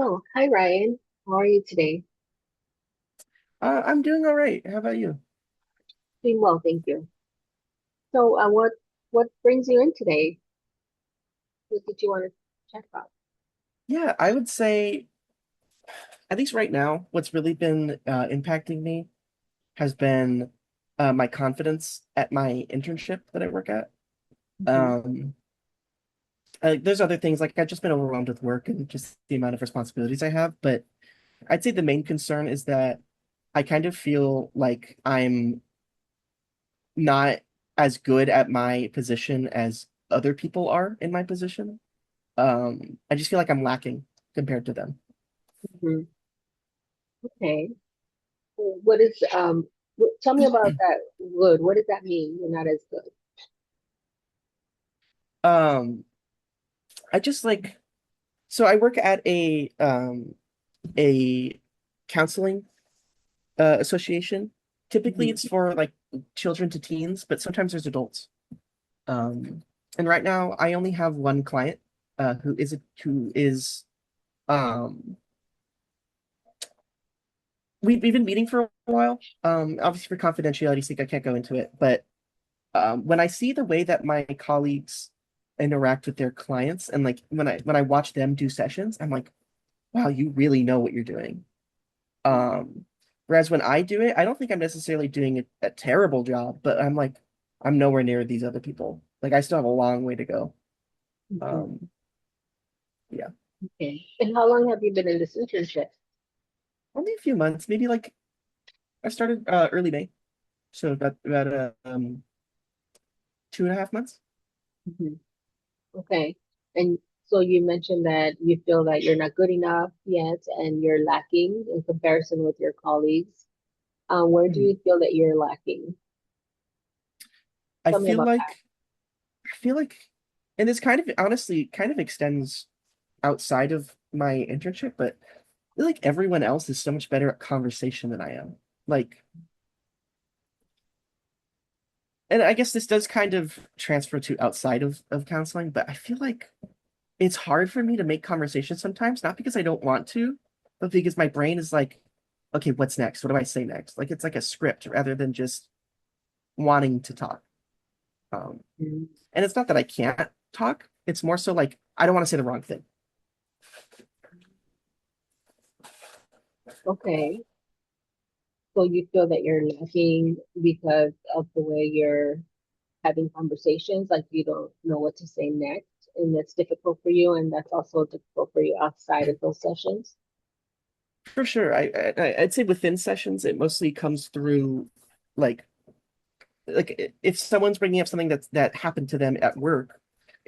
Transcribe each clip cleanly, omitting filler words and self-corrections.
So, hi Ryan. How are you today? I'm doing all right. How about you? Doing well, thank you. So, what brings you in today? What did you want to chat about? Yeah, I would say, at least right now, what's really been impacting me has been my confidence at my internship that I work at. Hmm. Um, there's other things like I've just been overwhelmed with work and just the amount of responsibilities I have. But I'd say the main concern is that I kind of feel like I'm not as good at my position as other people are in my position. I just feel like I'm lacking compared to them. Hmm. Okay. What is tell me about that good. What does that mean? You're not as good. Um, I just like so I work at a counseling association. Typically Hmm. it's for like children to teens, but sometimes there's adults. Um, and right now I only have one client who is um we've been meeting for a while. Obviously for confidentiality's sake I can't go into it, but when I see the way that my colleagues interact with their clients and like when I watch them do sessions, I'm like, wow, you really know what you're doing. Um, Whereas when I do it, I don't think I'm necessarily doing a terrible job, but I'm like, I'm nowhere near these other people. Like I still have a long way to go. Hmm. Um, yeah, Okay. And how long have you been in this internship? only a few months, maybe like I started early May, so about 2.5 months. Hmm. Okay. And so you mentioned that you feel that you're not good enough yet and you're lacking in comparison with your colleagues. Where do Mhm. you feel that you're lacking? I Tell me feel about like I feel like, and this kind of honestly kind of extends outside of my internship, but I feel like everyone else is so much better at conversation than I am. Like, and I guess this does kind of transfer to outside of counseling, but I feel like it's hard for me to make conversation sometimes, not because I don't want to, but because my brain is like, okay, what's next? What do I say next? Like it's like a script rather than just wanting to talk. Um, that. and it's not that I can't talk, it's more so like I don't want to say the wrong thing. Okay. So you feel that you're lacking because of the way you're having conversations, like you don't know what to say next, and that's difficult for you, and that's also difficult for you outside of those sessions. For sure. I'd say within sessions, it mostly comes through like if someone's bringing up something that happened to them at work,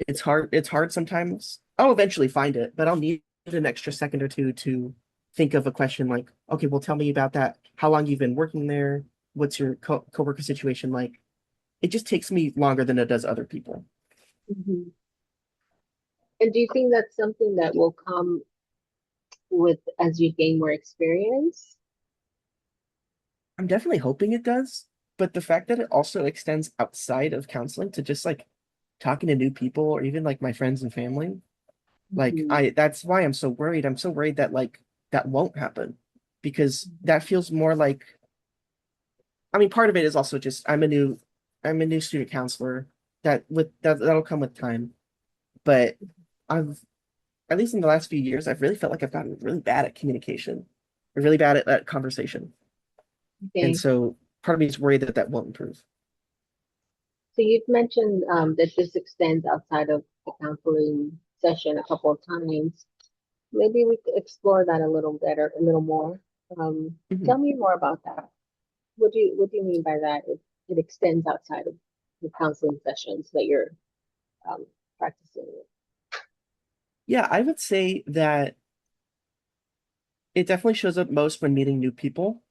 it's hard sometimes. I'll eventually find it, but I'll need an extra second or two to think of a question like, okay, well, tell me about that. How long you've been working there? What's your coworker situation like? It just takes me longer than it does other people. Hmm. And do you think that's something that will come with as you gain more experience? I'm definitely hoping it does, but the fact that it also extends outside of counseling to just like talking to new people or even like my friends and family, like Hmm. I that's why I'm so worried. I'm so worried that like that won't happen because that feels more like I mean part of it is also just I'm a new student counselor that'll come with time. But I've at least in the last few years, I've really felt like I've gotten really bad at communication, or really bad at conversation. And Okay. so part of me is worried that that won't improve. So you've mentioned that this extends outside of the counseling session a couple of times. Maybe we could explore that a little better, a little more. Mhm. Tell me more about that. What do you mean by that? It extends outside of the counseling sessions that you're um, practicing with. Yeah, I would say that it definitely shows up most when meeting new people.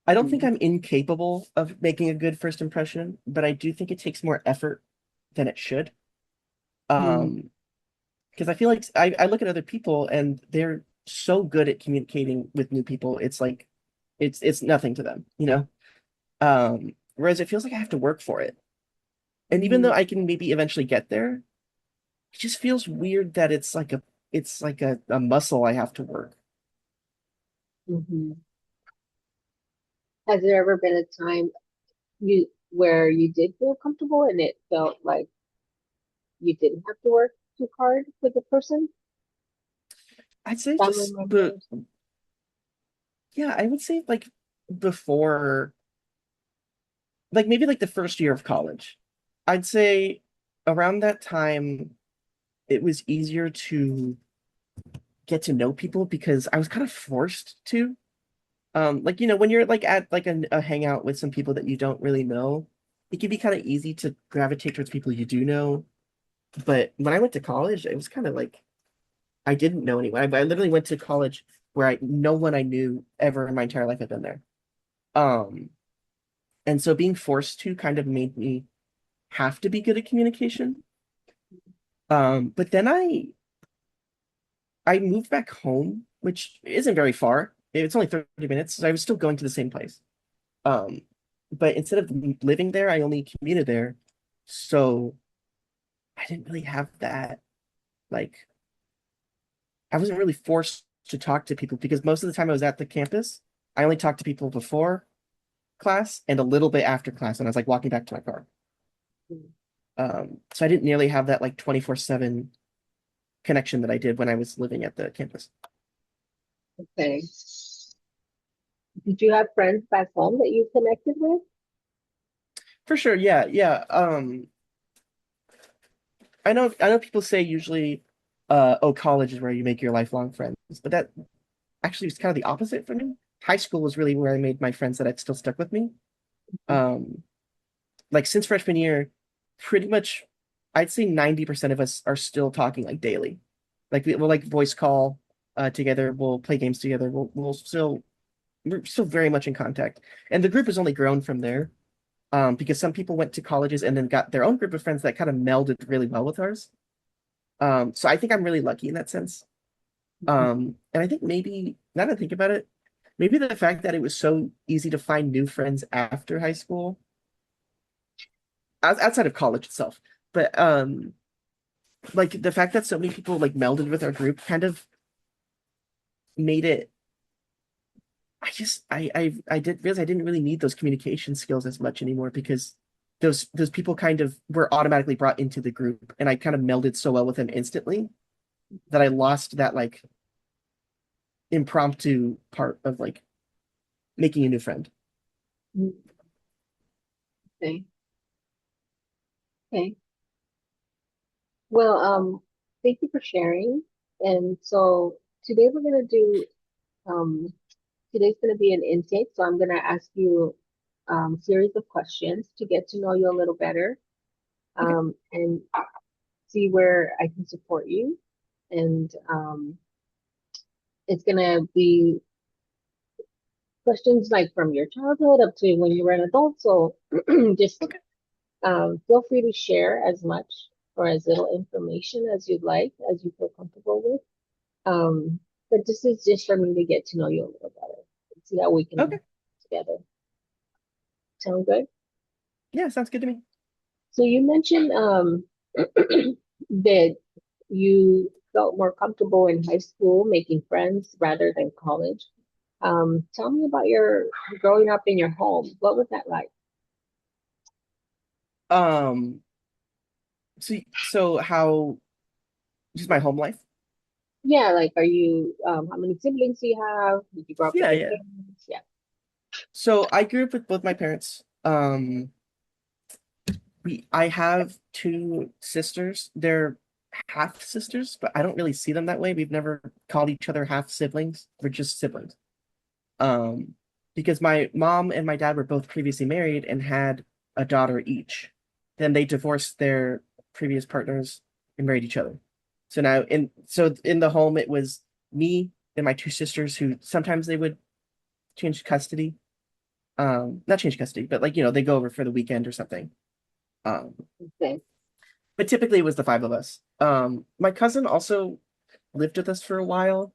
I don't think Mhm. I'm incapable of making a good first impression, but I do think it takes more effort than it should. Mhm. Um, because I feel like I look at other people and they're so good at communicating with new people. It's like it's nothing to them, you know? Whereas it feels like I have to work for it. And even though Mhm. I can maybe eventually get there, it just feels weird that it's like a muscle I have to work. Hmm. Has there ever been a time where you did feel comfortable and it felt like you didn't have to work too hard with the person, I'd say family just but members? yeah, I would say like before, like maybe like the first year of college. I'd say around that time it was easier to get to know people because I was kind of forced to. Like when you're like at like a hangout with some people that you don't really know, it can be kind of easy to gravitate towards people you do know. But when I went to college, it was kind of like I didn't know anyone. I literally went to college where no one I knew ever in my entire life had been there. Um, and so being forced to kind of made me have to be good at communication. But then I moved back home, which isn't very far. It's only 30 minutes. So I was still going to the same place. Um, but instead of living there, I only commuted there. So I didn't really have that, like, I wasn't really forced to talk to people because most of the time I was at the campus, I only talked to people before class and a little bit after class, and I was like walking back to my car. So I didn't nearly have that like 24/7 connection that I did when I was living at the campus. Okay. Did you have friends back home that you connected with? For sure, yeah, yeah. I know people say usually, oh, college is where you make your lifelong friends, but that actually was kind of the opposite for me. High school was really where I made my friends that have still stuck with me. Um, like since freshman year, pretty much, I'd say 90% of us are still talking like daily. Like we'll like voice call together, we'll play games together, we're still very much in contact. And the group has only grown from there. Because some people went to colleges and then got their own group of friends that kind of melded really well with ours. So I think I'm really lucky in that sense. And I think maybe now that I think about it, maybe the fact that it was so easy to find new friends after high school, outside of college itself, but like the fact that so many people like melded with our group kind of made it. I did realize I didn't really need those communication skills as much anymore because those people kind of were automatically brought into the group, and I kind of melded so well with them instantly that I lost that like impromptu part of like making a new friend. Okay. Okay. Well, thank you for sharing. And so today we're gonna do today's gonna be an intake. So I'm gonna ask you series of questions to get to know you a little better, Okay. and see where I can support you. And it's gonna be questions like from your childhood up to when you were an adult. So just Okay. feel free to share as much or as little information as you'd like, as you feel comfortable with. But this is just for me to get to know you a little better and see how we can Okay. work together. Sound good? Yeah, sounds good to me. So you mentioned that you felt more comfortable in high school making friends rather than college. Tell me about your growing up in your home. What was that like? Um, so how just my home life? Yeah, like are you how many siblings do you have? Did you grow up with Yeah, your yeah. parents? Yeah. So I grew up with both my parents. I have two sisters. They're half sisters, but I don't really see them that way. We've never called each other half siblings. We're just siblings. Um, because my mom and my dad were both previously married and had a daughter each. Then they divorced their previous partners and married each other. So in the home it was me and my two sisters who sometimes they would change custody. Not change custody, but like they go over for the weekend or something. Um, Okay. but typically it was the five of us. My cousin also lived with us for a while.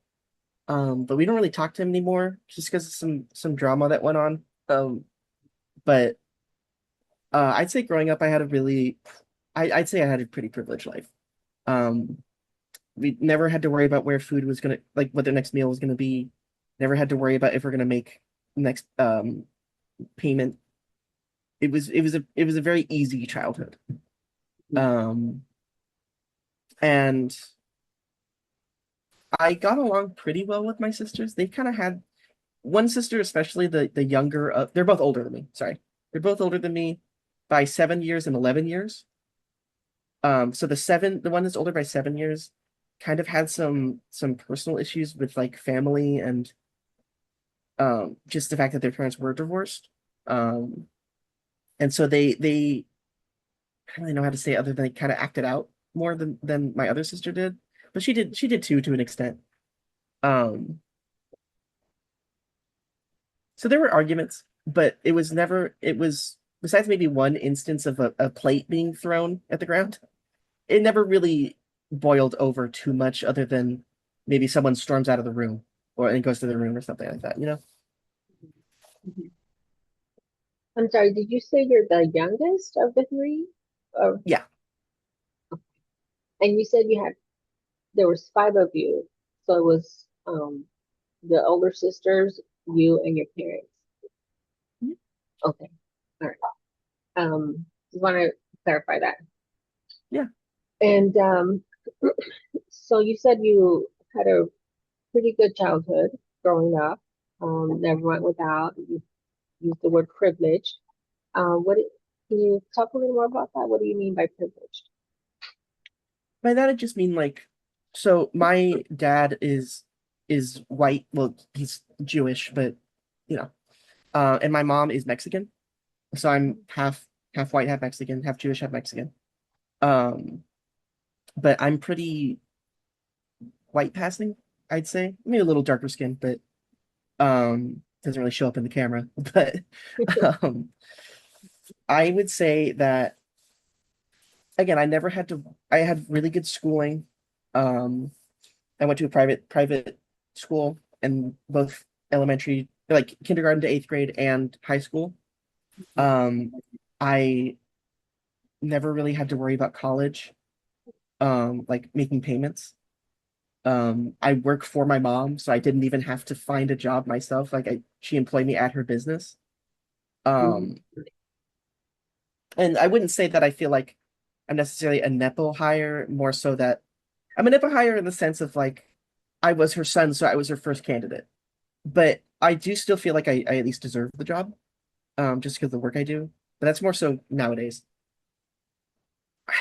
But we don't really talk to him anymore just because of some drama that went on. But I'd say growing up, I'd say I had a pretty privileged life. Um, We never had to worry about where food was gonna, like what the next meal was gonna be. Never had to worry about if we're gonna make next payment. It was a very easy childhood. Um and I got along pretty well with my sisters. They kind of had one sister, especially the younger. They're both older than me. Sorry, they're both older than me by 7 years and 11 years. So the one that's older by 7 years, kind of had some personal issues with like family and just the fact that their parents were divorced. Um, and so they I don't really know how to say it other than they kind of acted out more than my other sister did, but she did too to an extent. Um, So there were arguments, but it was besides maybe one instance of a plate being thrown at the ground, it never really boiled over too much other than maybe someone storms out of the room or and goes to the room or something like that, you know? Mhm. I'm sorry, did you say you're the youngest of the three? Or, Yeah. and you said there was five of you, so it was the older sisters, you and your parents. Okay, all right. Just want to clarify that. Yeah. And so you said you had a pretty good childhood growing up. Never went without. You used the word privileged. Can you talk a little more about that? What do you mean by privileged? By that I just mean like so my dad is white, well, he's Jewish, but you know, and my mom is Mexican. So I'm half white, half Mexican, half Jewish, half Mexican. Um, but I'm pretty white passing, I'd say. Maybe a little darker skin, but doesn't really show up in the camera. But um I would say that again, I had really good schooling. Um I went to a private school in both elementary, like kindergarten to eighth grade and high school. Um I never really had to worry about college, like making payments. I work for my mom, so I didn't even have to find a job myself. She employed me at her business. Mhm. Um, and I wouldn't say that I feel like I'm necessarily a Nepo hire, more so that I'm a Nepo hire in the sense of like I was her son, so I was her first candidate. But I do still feel like I at least deserve the job, just because of the work I do. But that's more so nowadays.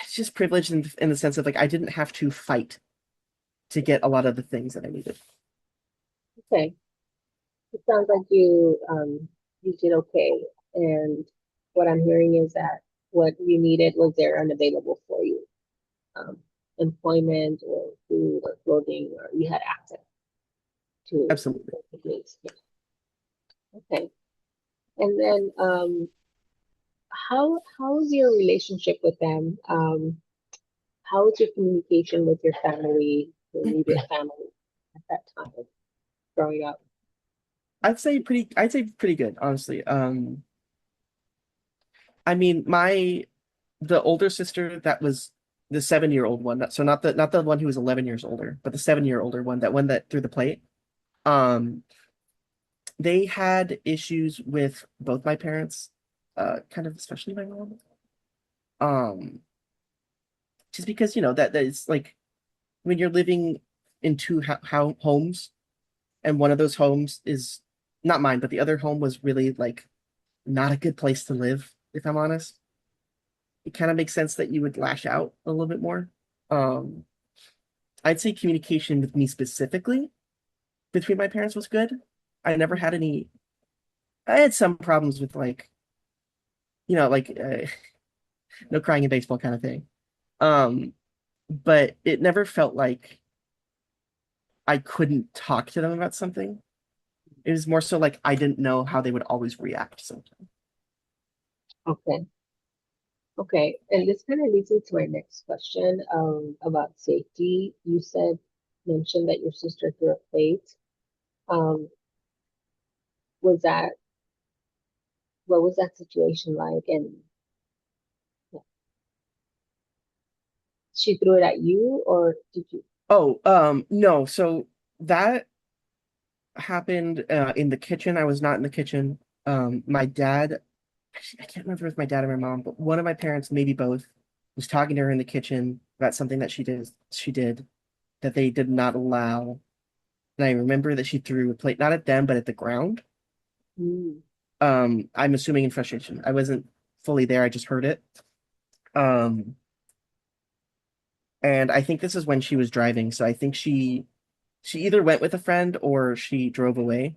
It's just privileged in the sense of like I didn't have to fight to get a lot of the things that I needed. Okay. It sounds like you did okay. And what I'm hearing is that what you needed was there and available for you. Um, Employment or food or clothing, or you had access to Absolutely. the needs. Yeah. Okay. And then how's your relationship with them? How is your communication with your family, your immediate family at that time growing up? I'd say pretty good, honestly. I mean, the older sister that was the 7 year old one, so not the one who was 11 years older, but the 7 year older one, that one that threw the plate. Um, they had issues with both my parents, kind of especially my mom. Um, just because that is like when you're living in two homes, and one of those homes is not mine, but the other home was really like not a good place to live, if I'm honest. It kind of makes sense that you would lash out a little bit more. Um, I'd say communication with me specifically between my parents was good. I never had any. I had some problems with like like no crying in baseball kind of thing. Um, but it never felt like I couldn't talk to them about something. It was more so like I didn't know how they would always react sometimes. Okay. Okay. And this kind of leads me to my next question about safety. Mentioned that your sister threw a plate. Um, was that what was that situation like? And she threw it at you, or did you? Oh, no. So that happened in the kitchen. I was not in the kitchen. My dad, actually, I can't remember if it was my dad or my mom, but one of my parents, maybe both, was talking to her in the kitchen about something that she did that they did not allow. And I remember that she threw a plate, not at them, but at the ground. Mm, I'm assuming in frustration. I wasn't fully there, I just heard it. Um, and I think this is when she was driving, so I think she either went with a friend or she drove away.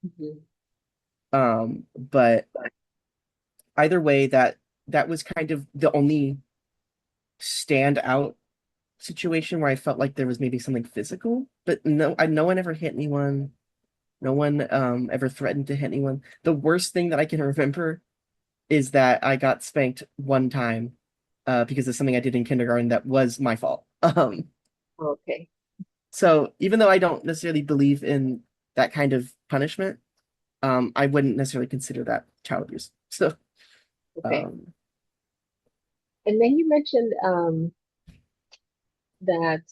mhm. But either way, that was kind of the only standout situation where I felt like there was maybe something physical, but no one ever hit anyone. No one ever threatened to hit anyone. The worst thing that I can remember is that I got spanked one time because of something I did in kindergarten that was my fault. Okay. So even though I don't necessarily believe in that kind of punishment, I wouldn't necessarily consider that child abuse. So Okay. um, And then you mentioned that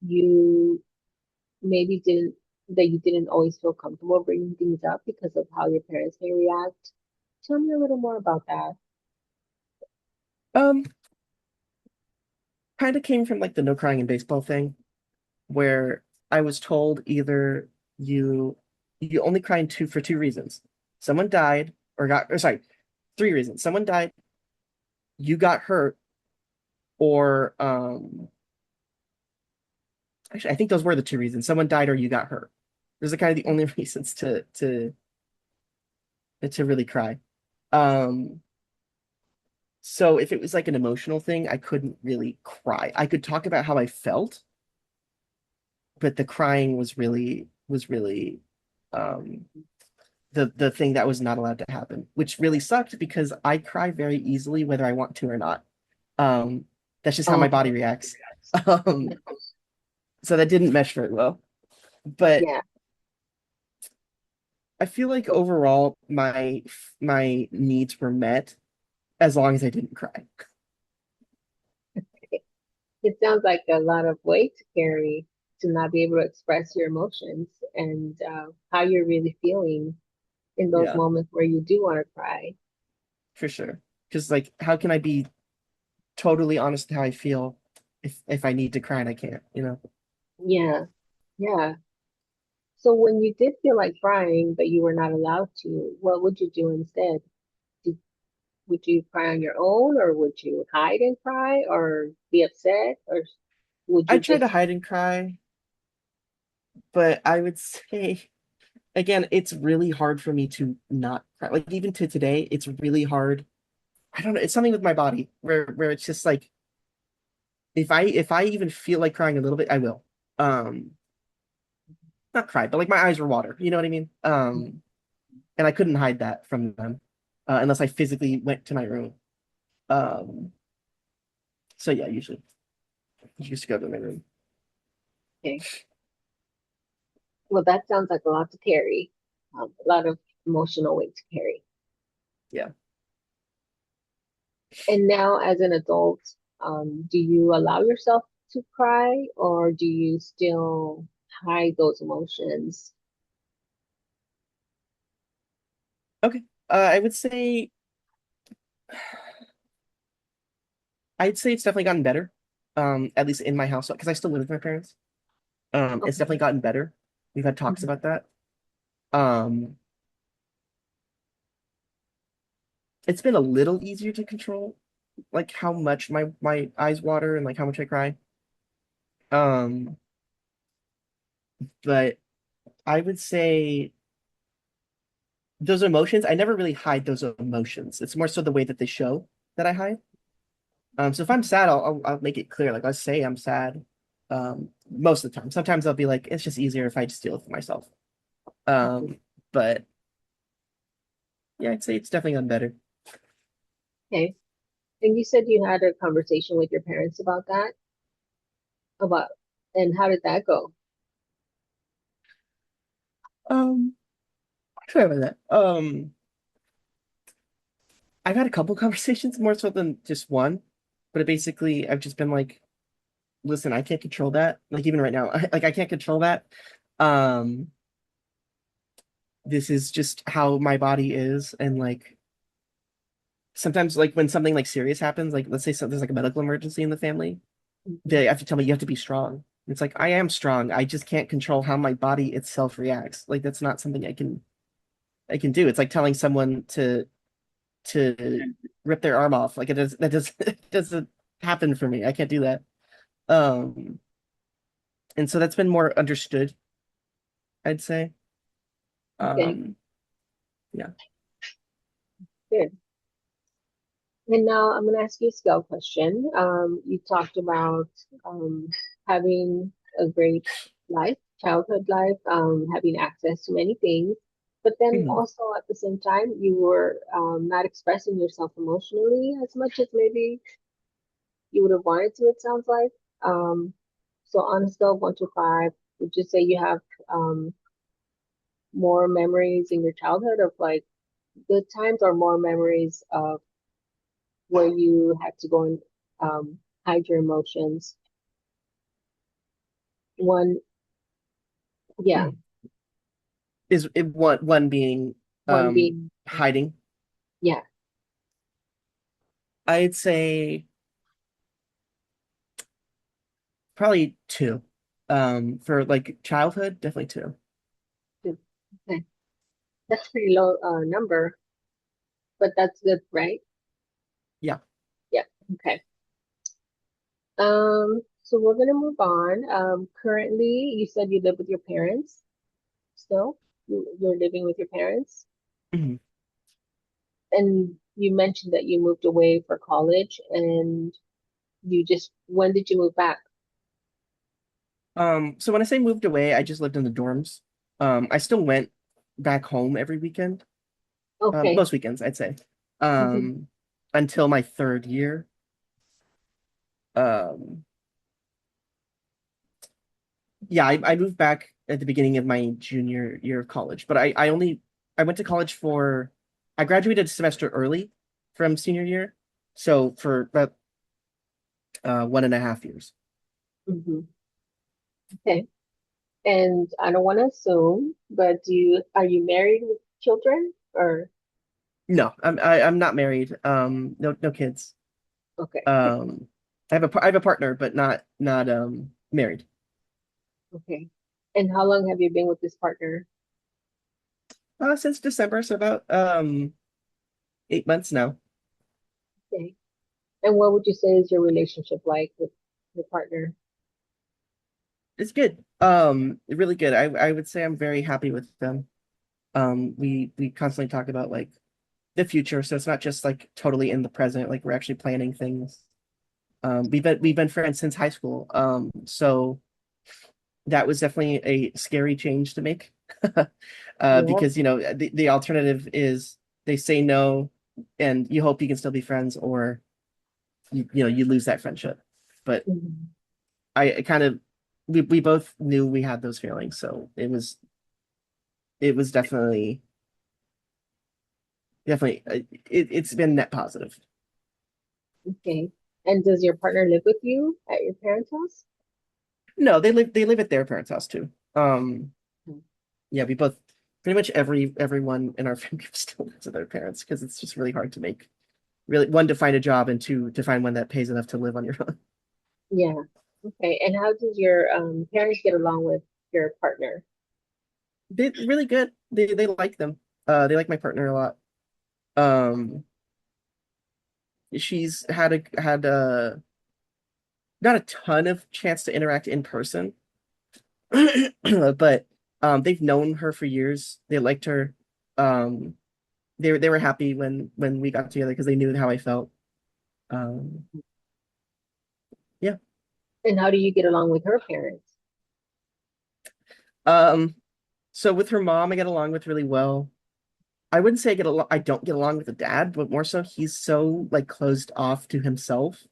you maybe didn't that you didn't always feel comfortable bringing things up because of how your parents may react. Tell me a little more about that. um, kind of came from like the no crying in baseball thing, where I was told either you you only cry in two for two reasons. Someone died or sorry, three reasons. Someone died, you got hurt, or actually I think those were the two reasons. Someone died or you got hurt. Those are kind of the only reasons to really cry. Um so if it was like an emotional thing, I couldn't really cry. I could talk about how I felt, but the crying was really um the thing that was not allowed to happen, which really sucked because I cry very easily whether I want to or not. Um, that's just how my Okay. body reacts. Um, so that didn't mesh very well. But Yeah. I feel like overall my needs were met as long as I didn't cry. It sounds like a lot of weight to carry to not be able to express your emotions and how you're really feeling in those Yeah, moments where you do want to cry. for sure. Because like, how can I be totally honest with how I feel if I need to cry and I can't, you know? Yeah, yeah. So when you did feel like crying, but you were not allowed to, what would you do instead? Did, would you cry on your own, or would you hide and cry, or be upset, or would I you try to just, hide and cry, but I would say again, it's really hard for me to not cry. Like even to today, it's really hard. I don't know. It's something with my body where it's just like if I even feel like crying a little bit, I will. Um, not cry, but like my eyes were water. You know what I mean? And I couldn't hide that from them unless I physically went to my room. Um, so yeah, usually just go to my room. okay? Well, that sounds like a lot to carry, a lot of emotional weight to carry. Yeah. And now, as an adult, do you allow yourself to cry, or do you still hide those emotions? Okay. I would say I'd say it's definitely gotten better. At least in my house, because I still live with my parents. It's definitely Okay. gotten better. We've had talks Mhm. about that. Um, it's been a little easier to control, like how much my eyes water and like how much I cry. Um, but I would say those emotions, I never really hide those emotions. It's more so the way that they show that I hide. So if I'm sad, I'll make it clear. Like I'll say I'm sad. Most of the time. Sometimes I'll be like, it's just easier if I just deal with it myself. But yeah, I'd say it's definitely gotten better. Okay. And you said you had a conversation with your parents about that, about, and how did that go? Um, sorry about that. I've had a couple conversations more so than just one, but basically I've just been like, listen, I can't control that. Like even right now, like I can't control that. Um, this is just how my body is, and like sometimes like when something like serious happens, like let's say there's like a medical emergency in the family, Mhm. they have to tell me you have to be strong. It's like I am strong. I just can't control how my body itself reacts. Like that's not something I can do. It's like telling someone to rip their arm off. Like it does that does it doesn't happen for me. I can't do that. Um, and so that's been more understood, I'd say. Okay, Um, yeah. good. And now I'm going to ask you a scale question. You talked about having a great life, childhood life, having access to many things, but then Mhm. also at the same time, you were not expressing yourself emotionally as much as maybe you would have wanted to, it sounds like. Um, so on a scale of 1 to 5, would you say you have um, more memories in your childhood of like good times or more memories of where you had to go and hide your emotions? One, yeah, Is it one being one being, hiding? yeah, I'd say probably two. For like childhood, definitely two. good. Okay. That's pretty low number, but that's good, right? Yeah. Yeah. Okay. So we're gonna move on. Currently, you said you live with your parents still. You're living with your parents, Mhm. and you mentioned that you moved away for college, and when did you move back? So when I say moved away, I just lived in the dorms. I still went back home every weekend. Okay. Most weekends, I'd say. Mhm. Um, until my third year. Um, yeah, I moved back at the beginning of my junior year of college, but I went to college for I graduated a semester early from senior year, so for about 1.5 years. Mhm. Okay. And I don't want to assume, but are you married with children or No, I'm not married. No kids. okay. Um, I have a partner, but not married. Okay. And how long have you been with this partner? Since December, so about 8 months now. Okay. And what would you say is your relationship like with your partner? It's good. Really good. I would say I'm very happy with them. We constantly talk about like the future, so it's not just like totally in the present. Like we're actually planning things. We've been friends since high school. So that was definitely a scary change to make. Yeah. Because the alternative is they say no, and you hope you can still be friends, or you lose that friendship. But Mhm. I kind of we both knew we had those feelings, so it was definitely it's been net positive. Okay. And does your partner live with you at your parents' house? No, they live at their parents' house too. Mhm. Yeah, we both pretty much everyone in our family still lives with their parents because it's just really hard to make really one to find a job and two to find one that pays enough to live on your own. Yeah. Okay. And how does your parents get along with your partner? They're really good. They like them. They like my partner a lot. Um, she's had not a ton of chance to interact in person, but they've known her for years. They liked her. Um, they were happy when we got together because they knew how I felt. Um, yeah. And how do you get along with her parents? Um, so with her mom, I get along with really well. I wouldn't say I don't get along with the dad, but more so he's so like closed off to himself,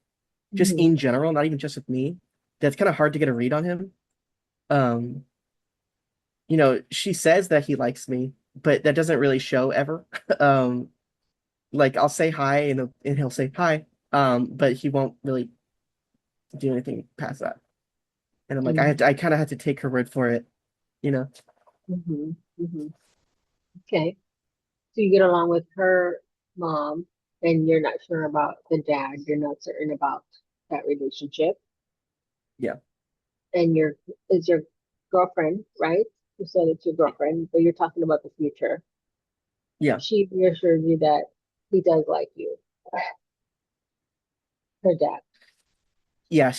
just Mhm. in general, not even just with me. That's kind of hard to get a read on him. Um, she says that he likes me, but that doesn't really show ever. Um, like I'll say hi and he'll say hi. But he won't really. do anything past that. And I'm like, Mm-hmm. I kind of had to take her word for it, you know? Mm-hmm. Mm-hmm. Okay. So you get along with her mom, and you're not sure about the dad. You're not certain about that relationship. Yeah. And your is your girlfriend, right? You said it's your girlfriend, but you're talking about the future. Yeah. She reassured you that he does like you, her dad. Yeah.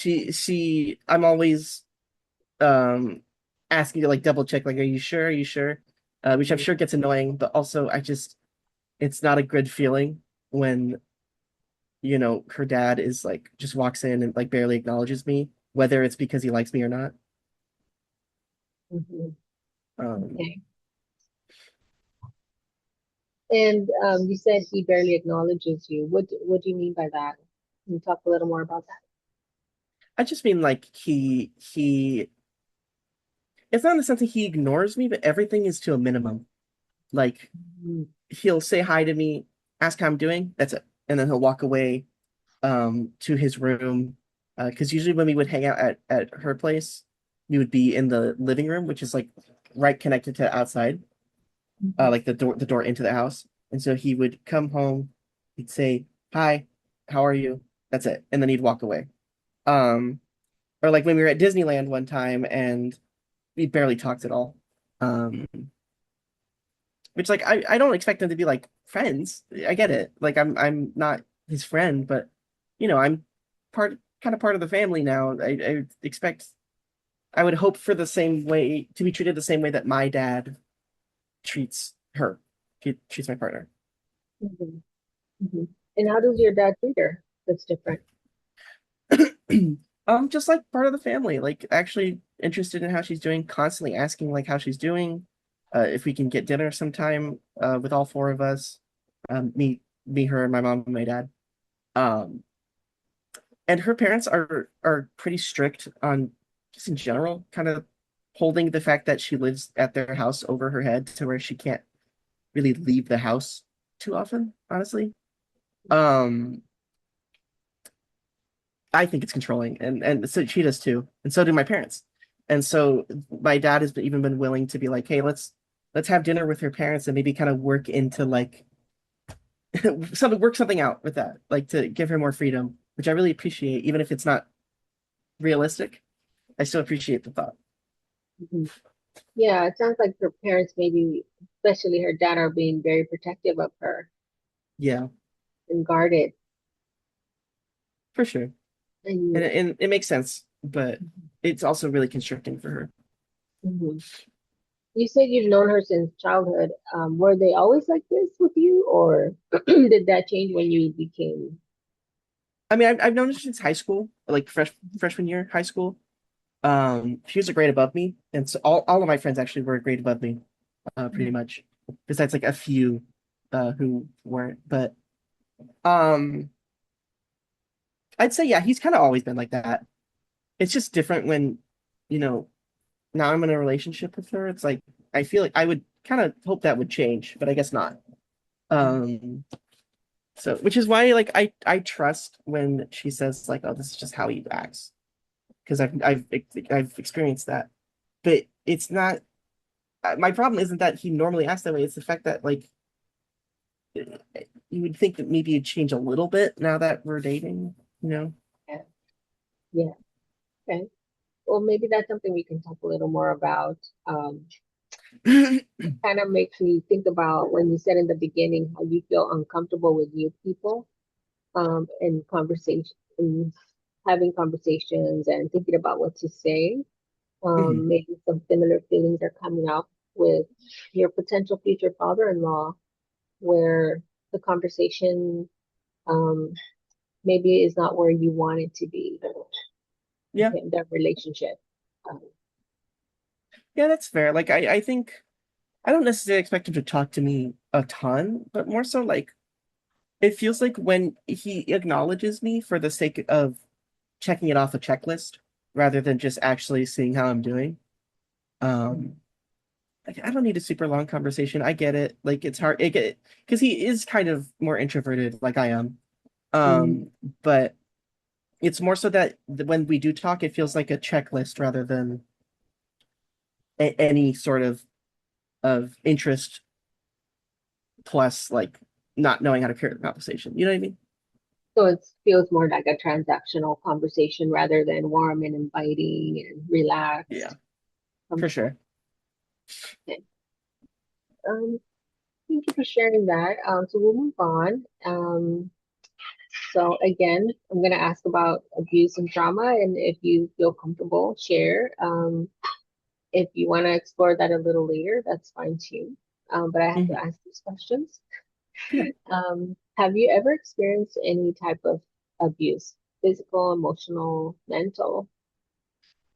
I'm always, asking to like double check, like, are you sure? Are you sure? Which I'm Mhm. sure gets annoying, but also it's not a good feeling when, her dad is like, just walks in and like barely acknowledges me, whether it's because he likes me or not. Mhm. Um, Okay. And you said he barely acknowledges you. What do you mean by that? Can you talk a little more about that? I just mean like it's not in the sense that he ignores me, but everything is to a minimum. Like Mhm. he'll say hi to me, ask how I'm doing, that's it. And then he'll walk away to his room. Because usually when we would hang out at her place, we would be in the living room, which is like right connected to outside, Mhm. like the door into the house. And so he would come home, he'd say, "Hi, how are you?" That's it. And then he'd walk away. Um, or like when we were at Disneyland one time and we barely talked at all. Um, which like I don't expect them to be like friends. I get it. Like I'm not his friend, but I'm part of the family now. I expect I would hope for the same way to be treated the same way that my dad treats her. He treats my partner. Mhm. Mhm. And how does your dad treat her? That's different. Just like part of the family, like actually interested in how she's doing, constantly asking like how she's doing, if we can get dinner sometime, with all four of us, me, her, and my mom and my dad. Um, and her parents are pretty strict on just in general, kind of holding the fact that she lives at their house over her head to where she can't really leave the house too often, honestly. Um, I think it's controlling, and so she does too, and so do my parents. And so my dad has even been willing to be like, hey, let's have dinner with her parents and maybe kind of work into like work something out with that, like to give her more freedom, which I really appreciate, even if it's not realistic. I still appreciate the thought. Mhm. Yeah, it sounds like her parents, maybe especially her dad, are being very protective of her Yeah, and guarded. for sure. And And it makes sense, but it's also really constricting for her. mhm. You said you've known her since childhood. Were they always like this with you, or did that change when you became? I mean, I've known her since high school, like freshman year, high school. She was a grade above me, and so all of my friends actually were a grade above me, pretty much. Besides like a few, who weren't. But um, I'd say yeah, he's kind of always been like that. It's just different when, you know, now I'm in a relationship with her. It's like I feel like I would kind of hope that would change, but I guess not. Um, so which is why like I trust when she says like, oh, this is just how he acts, because I've experienced that. But it's not my problem isn't that he normally acts that way. It's the fact that like you would think that maybe it'd change a little bit now that we're dating, you know? Yeah, yeah, okay. Well, maybe that's something we can talk a little more about. Um, Kind of makes me think about when you said in the beginning how you feel uncomfortable with new people, and conversation, and having conversations and thinking about what to say. Mhm. Maybe some similar feelings are coming up with your potential future father-in-law, where the conversation, um, maybe is not where you want it to be, Yeah. the relationship. Um, Yeah, that's fair. Like I think I don't necessarily expect him to talk to me a ton, but more so like it feels like when he acknowledges me for the sake of checking it off a checklist rather than just actually seeing how I'm doing. Um, like I don't need a super long conversation. I get it. Like it's hard. It get because he is kind of more introverted, like I am. mm, Um, but it's more so that when we do talk, it feels like a checklist rather than any sort of interest plus like not knowing how to carry the conversation. You know what I mean? So it feels more like a transactional conversation rather than warm and inviting and Yeah, relaxed. for sure. Okay. Um, Thank you for sharing that. So we'll move on. So again, I'm going to ask about abuse and trauma, and if you feel comfortable, share. If you want to explore that a little later, that's fine too. But I have to Mhm. ask these questions. Yeah. Have you ever experienced any type of abuse, physical, emotional, mental?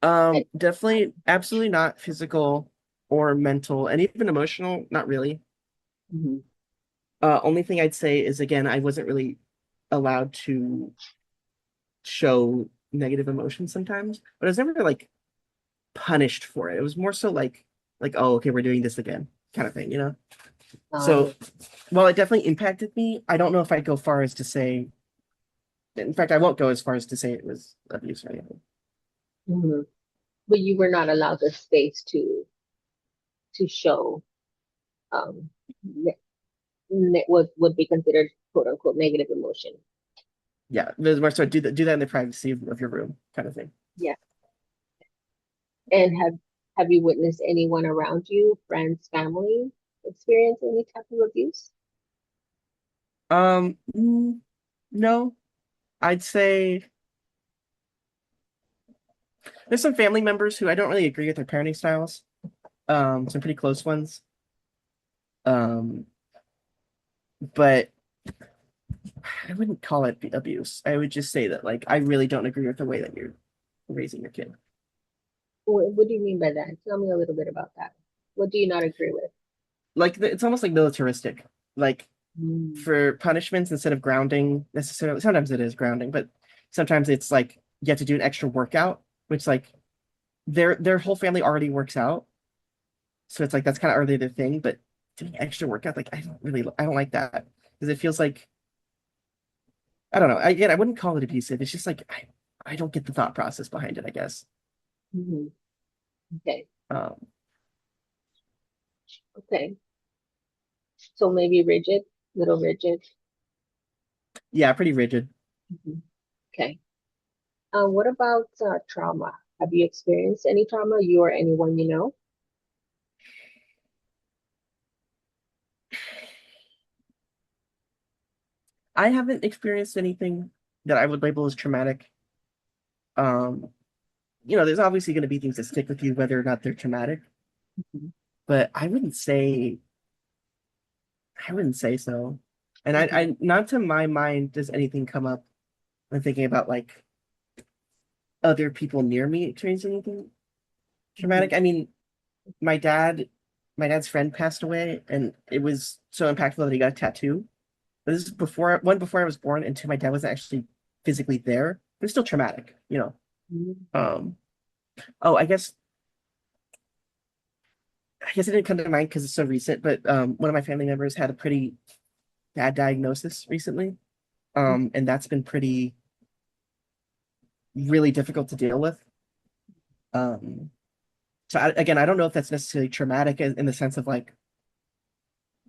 And, Definitely, absolutely not physical or mental, and even emotional, not really. Mhm. Only thing I'd say is again, I wasn't really allowed to show negative emotions sometimes, but I was never like punished for it. It was more so like, oh, okay, we're doing this again, kind of thing, you know? So Um, while it definitely impacted me, I don't know if I'd go far as to say, in fact, I won't go as far as to say it was abuse or anything. mhm. But you were not allowed the space to show um, what would be considered quote unquote negative emotion. Yeah, there's more so do that in the privacy of your room, kind of thing. Yeah. And have you witnessed anyone around you, friends, family, experience any type of abuse? Mm, no, I'd say there's some family members who I don't really agree with their parenting styles. Some pretty close ones. Um, but I wouldn't call it abuse. I would just say that like I really don't agree with the way that you're raising your kid. What do you mean by that? Tell me a little bit about that. What do you not agree with? Like it's almost like militaristic. Like Mm, for punishments instead of grounding necessarily. Sometimes it is grounding, but sometimes it's like you have to do an extra workout, which like their whole family already works out. So it's like that's kind of already their thing, but doing extra workout, like I don't like that because it feels like I don't know. Again, I wouldn't call it abusive. It's just like I don't get the thought process behind it, I guess. mhm. Okay. Um, Okay. So maybe rigid, little rigid. yeah, pretty rigid. Mhm. Okay. What about trauma? Have you experienced any trauma, you or anyone you know? I haven't experienced anything that I would label as traumatic. Um, there's obviously going to be things that stick with you, whether or not they're traumatic, Mhm. but I wouldn't say so. And Mhm. not to my mind does anything come up when thinking about like other people near me experiencing anything Mhm. traumatic. I mean, my dad, my dad's friend passed away, and it was so impactful that he got a tattoo. But this is before I was born, and two, my dad wasn't actually physically there. But it's still traumatic. Mhm. Um, oh, I guess it didn't come to mind because it's so recent, but one of my family members had a pretty bad diagnosis recently. And that's been pretty really difficult to deal with. Um, so again, I don't know if that's necessarily traumatic in the sense of like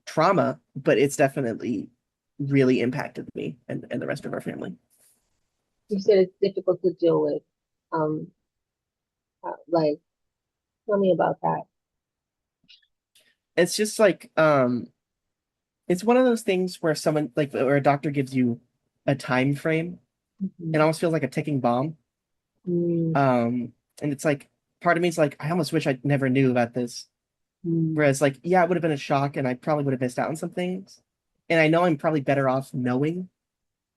trauma, but it's definitely really impacted me and the rest of our family. You said it's difficult to deal with. Um, like, tell me about that. It's just like it's one of those things where someone like where a doctor gives you a time frame. It Mhm. almost feels like a ticking bomb. Mm, And it's like part of me is like, I almost wish I never knew about this. mm, Whereas like, yeah, it would have been a shock and I probably would have missed out on some things. And I know I'm probably better off knowing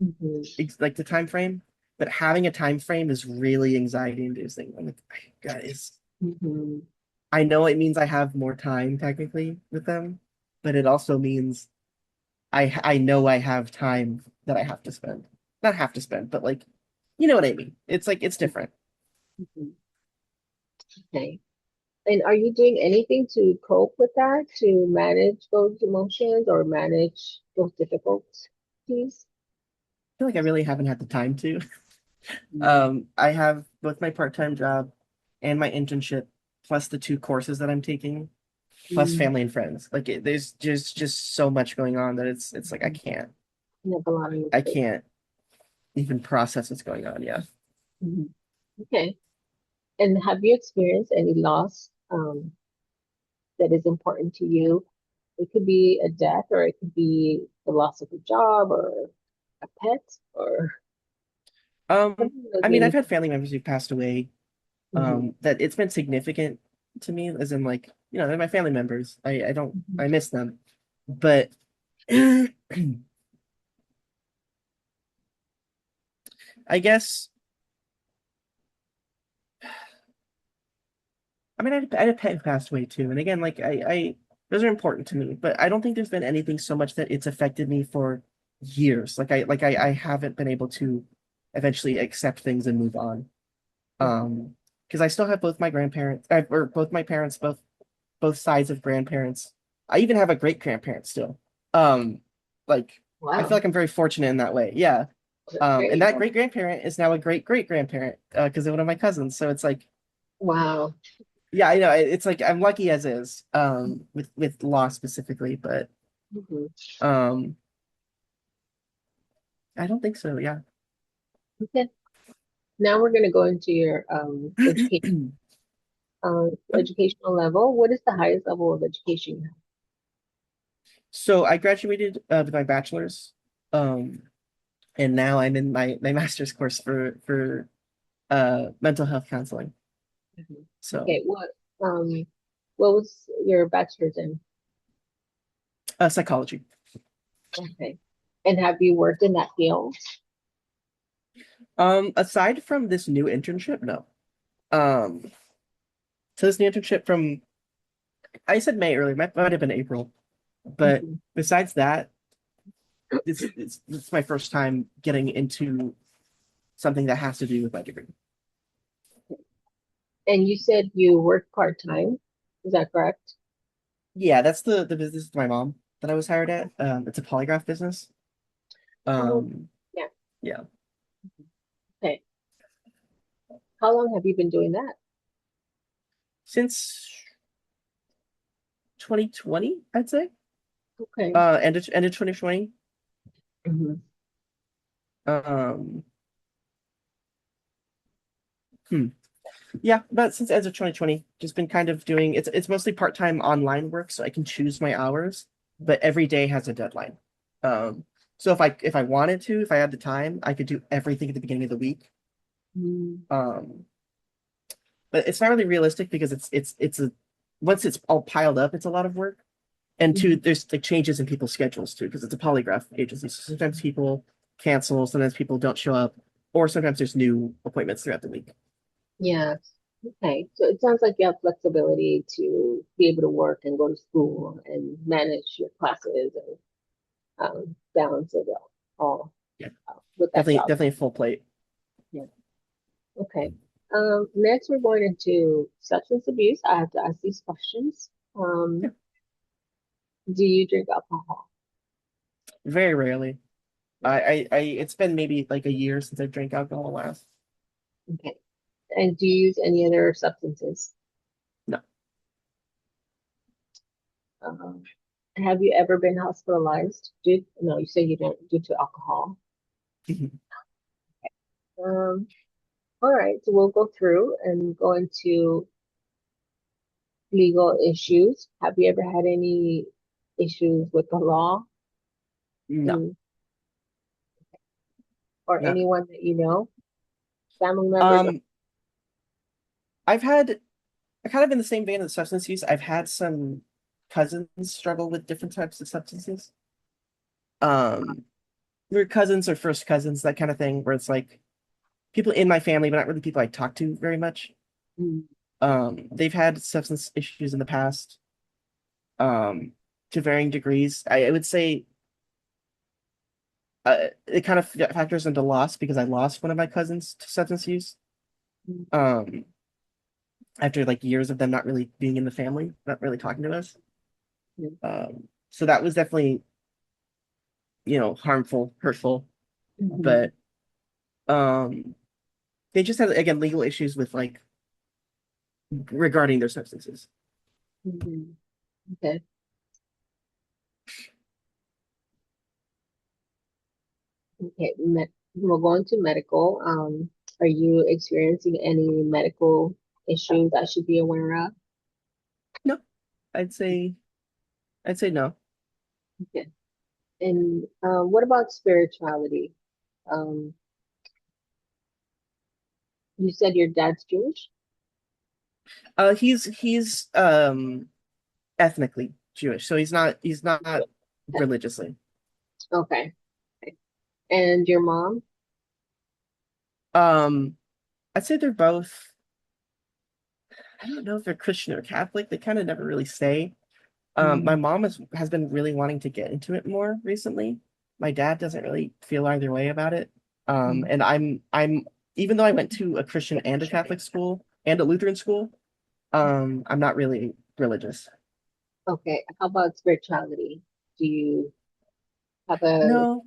mhm, like the time frame, but having a time frame is really anxiety inducing. I'm like, God, mhm. I know it means I have more time technically with them, but it also means I know I have time that I have to spend. Not have to spend, but like you know what I mean. It's like it's different. Mhm. Okay. And are you doing anything to cope with that, to manage those emotions or manage those difficulties? I feel like I really haven't had the time to. Mm, I have both my part-time job and my internship, plus the two courses that I'm taking, plus mm, family and friends. Like there's just so much going on that it's like mm. You have a lot on your I plate. can't even process what's going on. Yeah. Mhm. Okay. And have you experienced any loss that is important to you? It could be a death, or it could be the loss of a job, or a pet, or something that was I mean, I've meaningful. had family members who passed away. Hmm. That it's been significant to me, as in like, they're my family members. I don't Hmm. I miss them. But I guess I mean I had a pet who passed away too. And again, like I those are important to me, but I don't think there's been anything so much that it's affected me for years. I haven't been able to eventually accept things and move on. Because I still have both my grandparents, or both my parents, both sides of grandparents. I even have a great grandparent still. Um, like I feel Wow, like I'm very fortunate in that way. Yeah. that's And great. that great grandparent is now a great great grandparent because of one of my cousins. So it's like, Wow. yeah, I know it's like I'm lucky as is with loss specifically, but Hmm. um, I don't think so. Yeah. Okay. Now we're going to go into your Okay. educational level. What is the highest level of education you So I graduated with my bachelor's, um, and now I'm in my master's course for mental health counseling. have? Mhm. So Okay. What was your bachelor's in? psychology. Okay. And have you worked in that field? Aside from this new internship, no. Um, so this new internship from I said May earlier, might have been April, but Mhm. besides that, it's my first time getting into something that has to do with my degree. And you said you work part-time. Is that correct? Yeah, that's the business of my mom that I was hired at. It's a polygraph business. Oh, Um, yeah. yeah, Okay. How long have you been doing that? since 2020, I'd say. Okay. End of 2020. Hmm. Um, hmm. Yeah, but since as of 2020, just been kind of doing it's mostly part-time online work, so I can choose my hours, but every day has a deadline. Um, so if I wanted to, if I had the time, I could do everything at the beginning of the week. Mm-hmm. Um, but it's not really realistic because it's a once it's all piled up, it's a lot of work. And two, there's like changes in people's schedules too, because it's a polygraph agency. So sometimes people cancel, sometimes people don't show up, or sometimes there's new appointments throughout the week. Yeah. Okay. So it sounds like you have flexibility to be able to work and go to school and manage your classes and balance it all Yeah, with that definitely job. definitely a full plate. Yeah. Okay. Next, we're going into substance abuse. I have to ask these questions. Yeah, Do you drink alcohol? very rarely. It's been maybe like a year since I've drank alcohol last. Okay. And do you use any other substances? No. Um, have you ever been hospitalized? No, you say you don't due to alcohol. Um, all right, so we'll go through and go into legal issues. Have you ever had any issues with the law? No. Mm, or No. anyone that you know, family members? Um, I've had kind of in the same vein of substance use, I've had some cousins struggle with different types of substances. Um, we're cousins or first cousins, that kind of thing, where it's like people in my family, but not really people I talk to very much. Mm, They've had substance issues in the past, um, to varying degrees. I would say it kind of factors into loss because I lost one of my cousins to substance use. mm, Um, after like years of them not really being in the family, not really talking to us. mm, So that was definitely, harmful, hurtful. mhm, But um, they just had again legal issues with like regarding their substances. Hmm. Okay. Okay. We'll go into medical. Are you experiencing any medical issues I should be aware of? No, I'd say I'd say no. Okay. And what about spirituality? Um, you said your dad's Jewish? He's ethnically Jewish, so he's not Okay. religiously. Okay. And your mom? Um, I'd say they're both. I don't know if they're Christian or Catholic. They kind of never really say. My Mm, mom has been really wanting to get into it more recently. My dad doesn't really feel either way about it. mm. And I'm even though I went to a Christian and a Catholic school and a Lutheran school, I'm not really religious. Okay. How about spirituality? Do you have a No,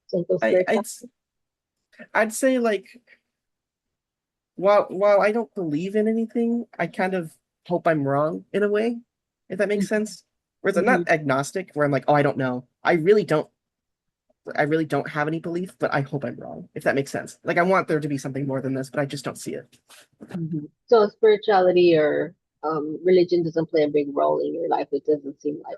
sense of I spirituality? I'd say like while I don't believe in anything, I kind of hope I'm wrong in a way, if that makes sense. Whereas I'm Mm-hmm. not agnostic, where I'm like, oh, I don't know. I really don't have any belief, but I hope I'm wrong, if that makes sense. Like I want there to be something more than this, but I just don't see it. Hmm. So spirituality or religion doesn't play a big role in your life. It doesn't seem like.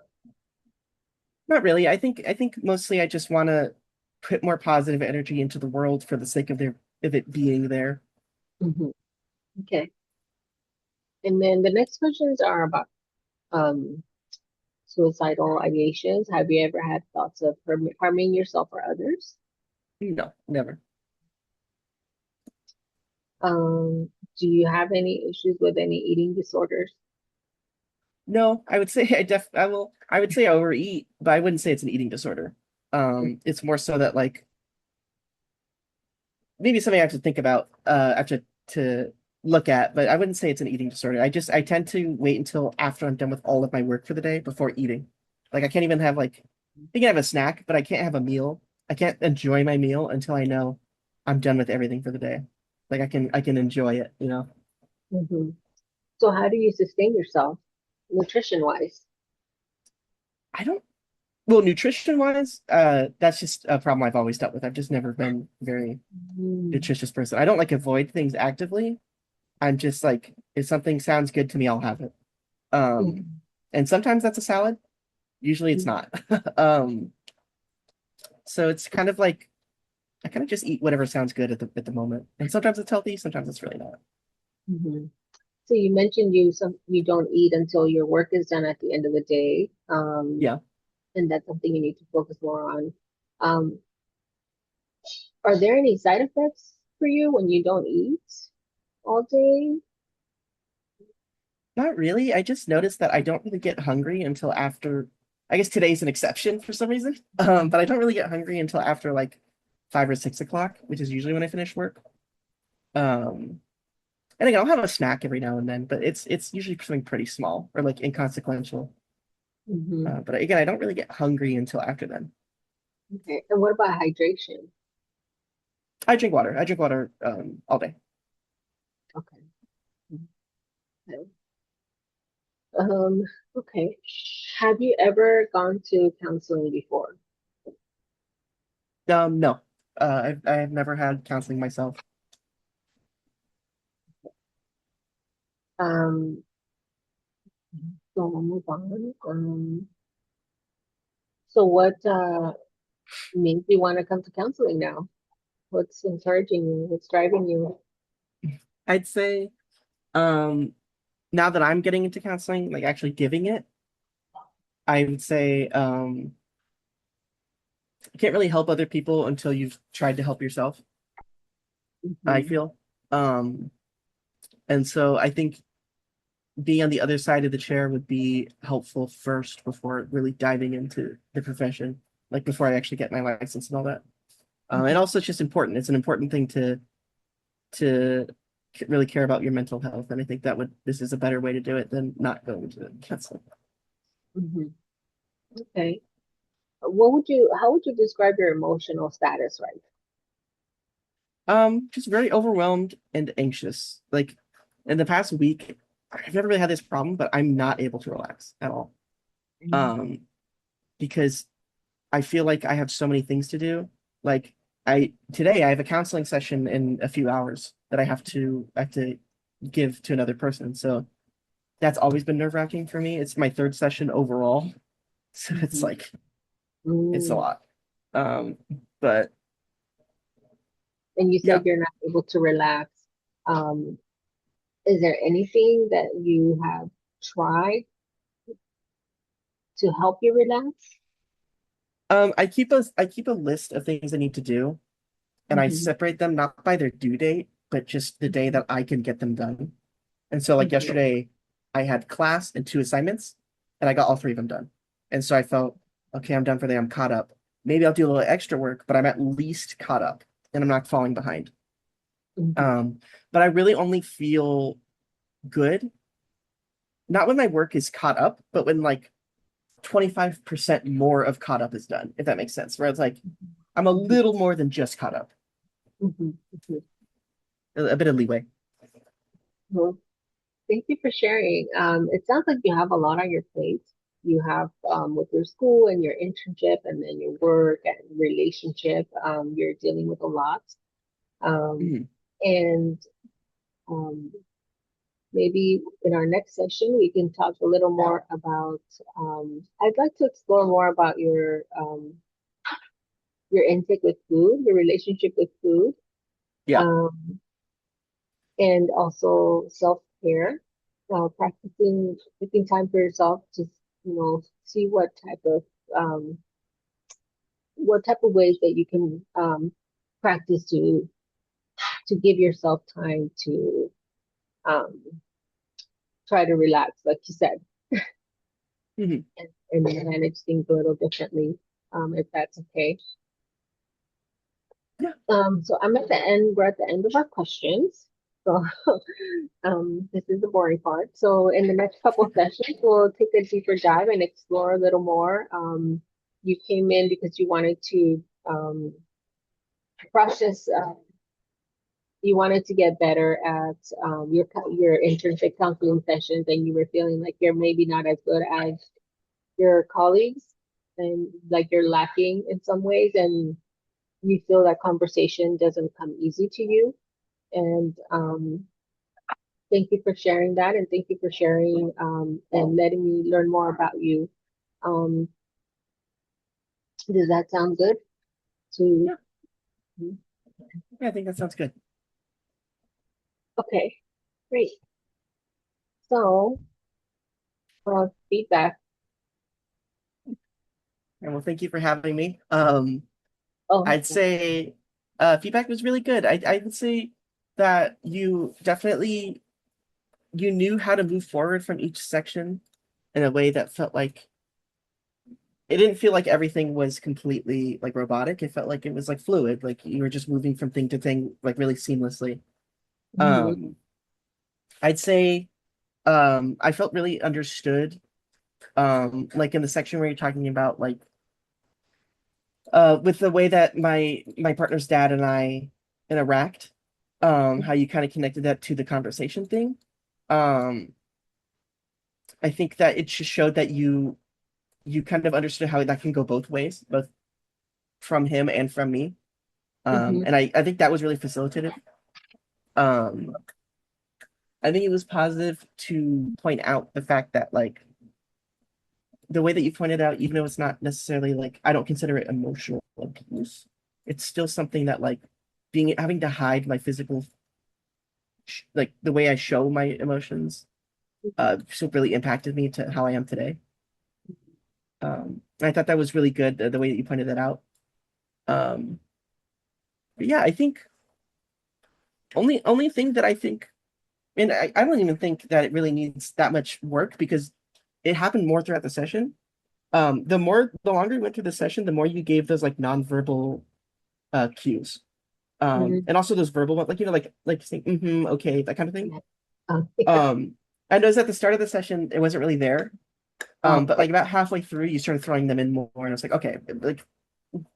Not really. I think mostly I just want to put more positive energy into the world for the sake of it being there. Hmm. Okay. And then the next questions are about um, suicidal ideations. Have you ever had thoughts of harming yourself or others? No, never. Do you have any issues with any eating disorders? No, I would say I would say I overeat, but I wouldn't say it's an eating disorder. It's more so that like maybe something I have to think about, I have to look at, but I wouldn't say it's an eating disorder. I tend to wait until after I'm done with all of my work for the day before eating. Like I can't even have like I can have a snack, but I can't have a meal. I can't enjoy my meal until I know I'm done with everything for the day. Like I can enjoy it, you know. Hmm. So how do you sustain yourself nutrition wise? I don't well, nutrition wise, that's just a problem I've always dealt with. I've just never been a very Mm-hmm. nutritious person. I don't like avoid things actively. I'm just like if something sounds good to me, I'll have it. Um, and sometimes that's a salad. Usually it's not. Um, so it's kind of like I kind of just eat whatever sounds good at the moment. And sometimes it's healthy, sometimes it's really not. Hmm. So you mentioned you don't eat until your work is done at the end of the day, Yeah, and that's something you need to focus more on. Um, are there any side effects for you when you don't eat all day? not really. I just noticed that I don't really get hungry until after. I guess today's an exception for some reason. But I don't really get hungry until after like 5 or 6 o'clock, which is usually when I finish work. Um, and again, I'll have a snack every now and then, but it's usually something pretty small or like inconsequential. Hmm. But again, I don't really get hungry until after then. Okay. And what about hydration? I drink water. I drink water all day. Okay. Okay. Um, okay. Have you ever gone to counseling before? No, I've never had counseling myself. Um, so we'll move on. So what made you want to come to counseling now? What's encouraging you? What's driving you? I'd say um, now that I'm getting into counseling, like actually giving it, I would say you can't really help other people until you've tried to help yourself. I Hmm. feel, um, and so I think being on the other side of the chair would be helpful first before really diving into the profession, like before I actually get my license and all that. And also, it's just important. It's an important thing to really care about your mental health, and I think this is a better way to do it than not going to counseling. Hmm. Okay. How would you describe your emotional status right Just very overwhelmed and anxious. Like in the past week, I've never really had this problem, but I'm not able to relax at all. Mm-hmm. Um, because I feel like I have so many things to do. Like I today I have a counseling session in a few hours that I have to give to another person. So that's always been nerve-wracking for me. It's my third session overall. So it's Mm-hmm. like it's a Mm. lot. Um, but And you said yeah. you're not able to relax. Um, is there anything that you have tried to help you relax? I keep a list of things I need to do, and I Mm-hmm. separate them not by their due date, but just the day that I can get them done. And so like Mm-hmm. yesterday I had class and two assignments and I got all three of them done. And so I felt, okay, I'm done for the day. I'm caught up. Maybe I'll do a little extra work, but I'm at least caught up and I'm not falling behind. Mm-hmm. Um, but I really only feel good, not when my work is caught up, but when like 25% more of caught up is done, if that makes sense. Where it's like I'm a Mm-hmm. little more than just caught up, Mm-hmm. Mm-hmm. a bit of leeway. Well, thank you for sharing. It sounds like you have a lot on your plate. You have with your school and your internship and then your work and relationship. You're dealing with a lot. Um, Mhm. and um, maybe in our next session, we can talk a little more about, I'd like to explore more about your intake with food, your relationship with food, Yeah. um, and also self-care, practicing taking time for yourself to, see um, what type of ways that you can practice to give yourself time to um, try to relax, like you said, Mhm. and manage things a little differently, if that's okay. Yeah. So I'm at the end, we're at the end of our questions. So this is the boring part. So in the next couple of sessions, we'll take a deeper dive and explore a little more. You came in because you wanted to process, you wanted to get better at your internship counseling sessions, and you were feeling like you're maybe not as good as your colleagues, and like you're lacking in some ways, and you feel that conversation doesn't come easy to you. And thank you for sharing that, and thank you for sharing and letting me learn more about you. Um, does that sound good? To Yeah. Yeah, I think that sounds good. Okay, great. So feedback. And well, thank you for having me. Oh, I'd say feedback was really good. I would say that you knew how to move forward from each section in a way that felt like it didn't feel like everything was completely like robotic. It felt like it was like fluid, like you were just moving from thing to thing like really seamlessly. mhm, Um, I'd say I felt really understood. Like in the section where you're talking about like with the way that my partner's dad and I interact, how you kind of connected that to the conversation thing. Um, I think that it just showed that you kind of understood how that can go both ways, both from him and from me. mhm, And I think that was really facilitated. Um, I think it was positive to point out the fact that like the way that you pointed out, even though it's not necessarily like I don't consider it emotional abuse, it's still something that like being having to hide my physical like the way I show my emotions so really impacted me to how I am today. I thought that was really good the way that you pointed that out. Um, but yeah, I think only thing that I think, and I don't even think that it really needs that much work because it happened more throughout the session. The longer we went through the session, the more you gave those like nonverbal cues. mhm. And also those verbal ones, like like saying okay, that kind of thing. Yeah. Um, I noticed at the start of the session it wasn't really there. But Okay. like about halfway through, you started throwing them in more, and I was like, okay, like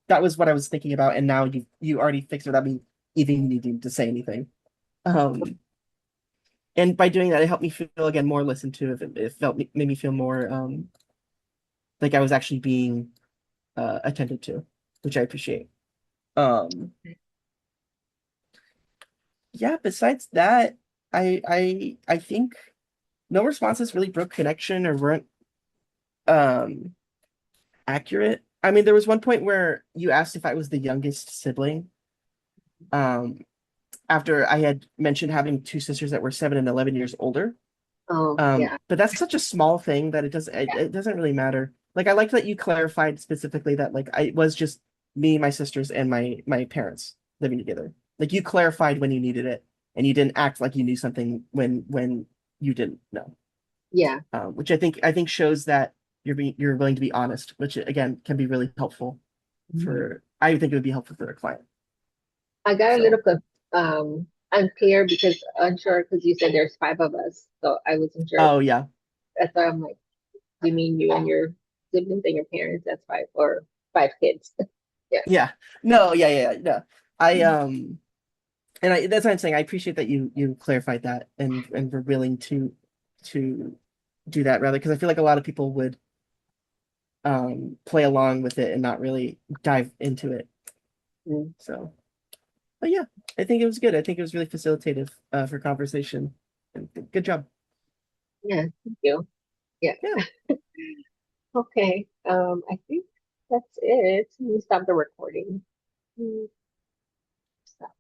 that was what I was thinking about, and now you already fixed it without me even needing to say anything. Um, and by doing that, it helped me feel again more listened to. It felt made me feel more like I was actually being attended to, which I appreciate. Um, yeah. Besides that, I think no responses really broke connection or weren't um accurate. I mean, there was one point where you asked if I was the youngest sibling. Um, after I had mentioned having two sisters that were 7 and 11 years older. Oh, yeah, But that's such a small thing that yeah, it doesn't really matter. Like I like that you clarified specifically that like I it was just me, my sisters, and my parents living together. Like you clarified when you needed it, and you didn't act like you knew something when you didn't know. yeah. Which I think shows that you're willing to be honest, which again can be really helpful Mhm. for I think it would be helpful for a client. I got a little So bit unclear because unsure because you said there's five of us, so I wasn't sure. oh yeah. That's why I'm like, you mean you and your siblings and your parents? That's five or five kids? Yeah. Yeah. No, yeah. No. I Mhm. and that's what I'm saying. I appreciate that you clarified that and were willing to do that rather because I feel like a lot of people would play along with it and not really dive into it. Mm. So, but yeah, I think it was good. I think it was really facilitative for conversation. And good job. Yeah, thank you. Yeah. Yeah. Okay. I think that's it. Let me stop the recording. Mm.